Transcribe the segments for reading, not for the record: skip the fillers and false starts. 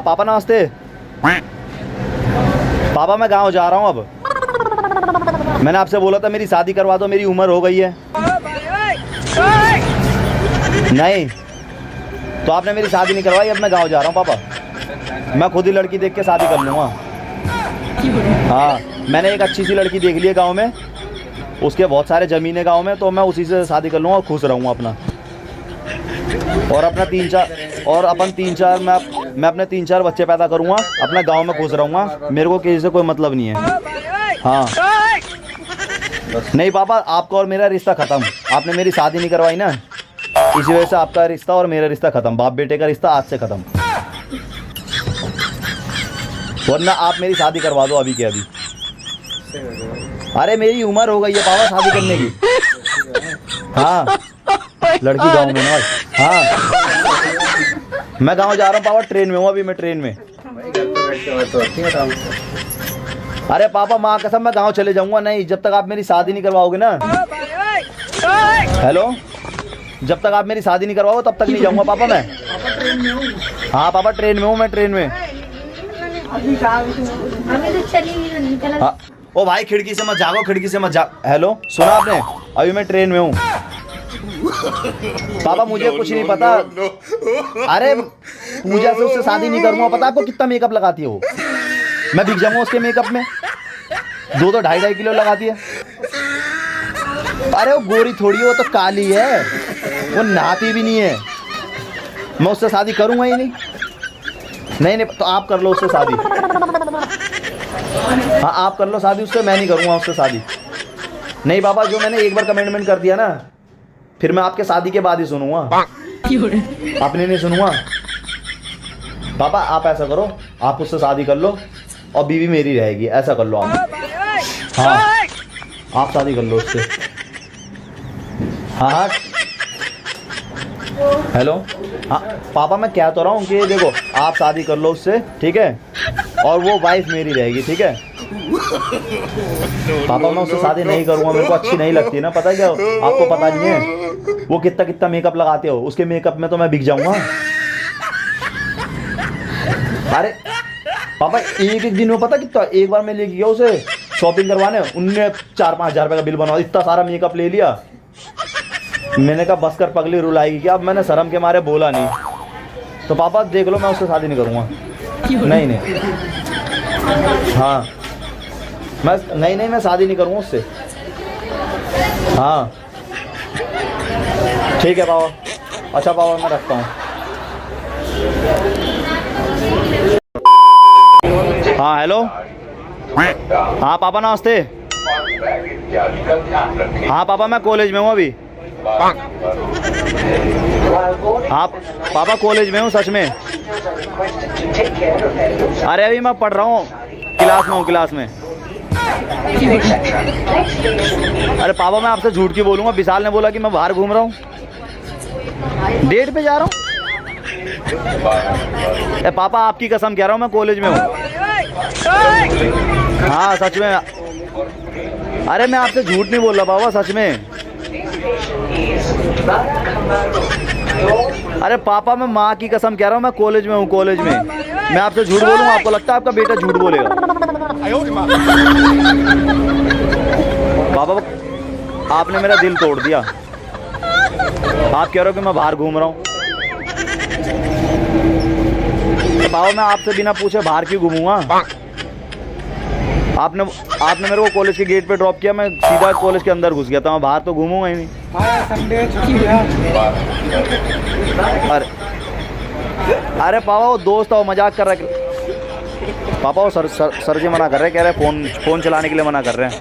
पापा नमस्ते। पापा मैं गांव जा रहा हूँ अब। मैंने आपसे बोला था मेरी शादी करवा दो, मेरी उम्र हो गई है। नहीं तो आपने मेरी शादी नहीं करवाई, अब मैं गांव जा रहा हूँ पापा। मैं खुद ही लड़की देख के शादी कर लूँगा। हाँ मैंने एक अच्छी सी लड़की देख ली है गाँव में, उसके बहुत सारे ज़मीनें गांव में, तो मैं उसी से शादी कर लूँगा और खुश रहूँगा अपना। और अपना मैं अपने 3-4 बच्चे पैदा करूँगा, अपना गांव में खुश रहूँगा। मेरे को किसी से कोई मतलब नहीं है। हाँ नहीं पापा, आपका और मेरा रिश्ता ख़त्म। आपने मेरी शादी नहीं करवाई ना, इसी वजह से आपका रिश्ता और मेरा रिश्ता ख़त्म। बाप बेटे का रिश्ता आज से ख़त्म। वरना आप मेरी शादी करवा दो अभी के अभी। अरे मेरी उम्र हो गई है पापा शादी करने की। हाँ लड़की गांव में ना। हाँ मैं गांव जा रहा हूँ पापा, ट्रेन में हूँ अभी मैं, ट्रेन में। अरे पापा माँ कसम मैं गांव चले जाऊंगा नहीं, जब तक आप मेरी शादी नहीं करवाओगे ना। हेलो, जब तक आप मेरी शादी नहीं करवाओगे तब तक नहीं जाऊंगा पापा मैं। हाँ पापा ट्रेन में हूँ मैं, ट्रेन में। हाँ ओ भाई खिड़की से मत जागो, खिड़की से मत जा। हेलो सुना आपने, अभी मैं ट्रेन में हूँ पापा। मुझे कुछ नहीं पता। अरे पूजा से उससे शादी नहीं करूंगा। पता आपको कितना मेकअप लगाती है वो? मैं बिक जाऊंगा उसके मेकअप में। 2-2 2.5 किलो लगाती है। अरे वो गोरी थोड़ी है, वो तो काली है, वो नहाती भी नहीं है। मैं उससे शादी करूंगा ही नहीं। नहीं तो आप कर लो उससे शादी। हाँ आप कर लो शादी उससे, मैं नहीं करूंगा उससे शादी। नहीं पापा, जो मैंने एक बार कमिटमेंट कर दिया ना, फिर मैं आपके शादी के बाद ही सुनूंगा, अपने नहीं सुनूंगा। पापा आप ऐसा करो, आप उससे शादी कर लो और बीवी मेरी रहेगी, ऐसा कर लो आप। हाँ आप शादी कर लो उससे। हाँ हेलो। हाँ पापा मैं क्या तो रहा हूँ कि देखो आप शादी कर लो उससे, ठीक है, और वो वाइफ मेरी रहेगी, ठीक है। पापा मैं उससे शादी नहीं करूँगा, मेरे को अच्छी नहीं लगती ना। पता है क्या, आपको पता नहीं है वो कितना मेकअप लगाते हो, उसके मेकअप में तो मैं बिक जाऊंगा। अरे पापा एक दिन में पता कितना, एक बार मैं लेके गया उसे शॉपिंग करवाने, उनने 4-5 हज़ार रुपये का बिल बनवा, इतना सारा मेकअप ले लिया। मैंने कहा बस कर पगली, रुलाएगी क्या। अब मैंने शर्म के मारे बोला नहीं। तो पापा देख लो मैं उससे शादी नहीं करूँगा। नहीं हाँ मैं नहीं मैं शादी नहीं करूँगा उससे। हाँ ठीक है पापा। अच्छा पापा मैं रखता हूँ। हाँ हेलो। हाँ पापा नमस्ते। हाँ पापा मैं कॉलेज में हूँ अभी। हाँ पापा कॉलेज में हूँ सच में। अरे अभी मैं पढ़ रहा हूँ, क्लास में। अरे पापा मैं आपसे झूठ की बोलूँगा, विशाल ने बोला कि मैं बाहर घूम रहा हूँ, डेट पे जा रहा हूँ। पापा आपकी कसम कह रहा हूँ मैं कॉलेज में हूँ। हाँ सच में। अरे मैं आपसे झूठ नहीं बोल रहा पापा, सच में। अरे पापा मैं माँ की कसम कह रहा हूँ मैं कॉलेज में हूँ, कॉलेज में। मैं आपसे झूठ बोलूँगा, आपको लगता है आपका बेटा झूठ बोलेगा? पापा आपने मेरा दिल तोड़ दिया। आप कह रहे हो कि मैं बाहर घूम रहा हूँ। तो पापा मैं आपसे बिना पूछे बाहर क्यों घूमूंगा? आपने मेरे को कॉलेज के गेट पे ड्रॉप किया, मैं सीधा कॉलेज के अंदर घुस गया था। मैं बाहर तो घूमूंगा ही नहीं। अरे पापा वो दोस्त है, वो मजाक कर रहा है। पापा वो सर जी मना कर रहे हैं, कह रहे हैं फ़ोन चलाने के लिए मना कर रहे हैं।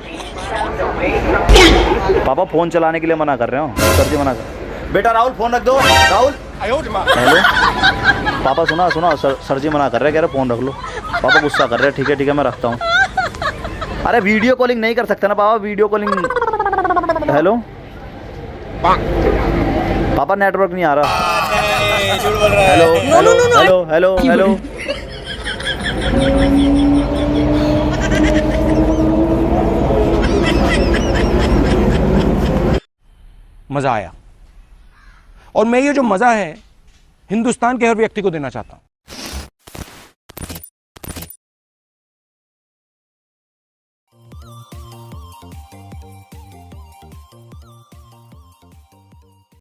पापा फ़ोन चलाने के लिए मना कर रहे हो, सर जी मना कर। बेटा राहुल फ़ोन रख दो, राहुल। हेलो पापा सुना सर जी मना कर रहे हैं, कह रहे फ़ोन रख लो। पापा गुस्सा कर रहे हैं। ठीक है मैं रखता हूँ। अरे वीडियो कॉलिंग नहीं कर सकते ना पापा, वीडियो कॉलिंग। हेलो पापा नेटवर्क नहीं आ रहा। हेलो। मजा आया, और मैं ये जो मजा है हिंदुस्तान के हर व्यक्ति को देना चाहता हूं। है।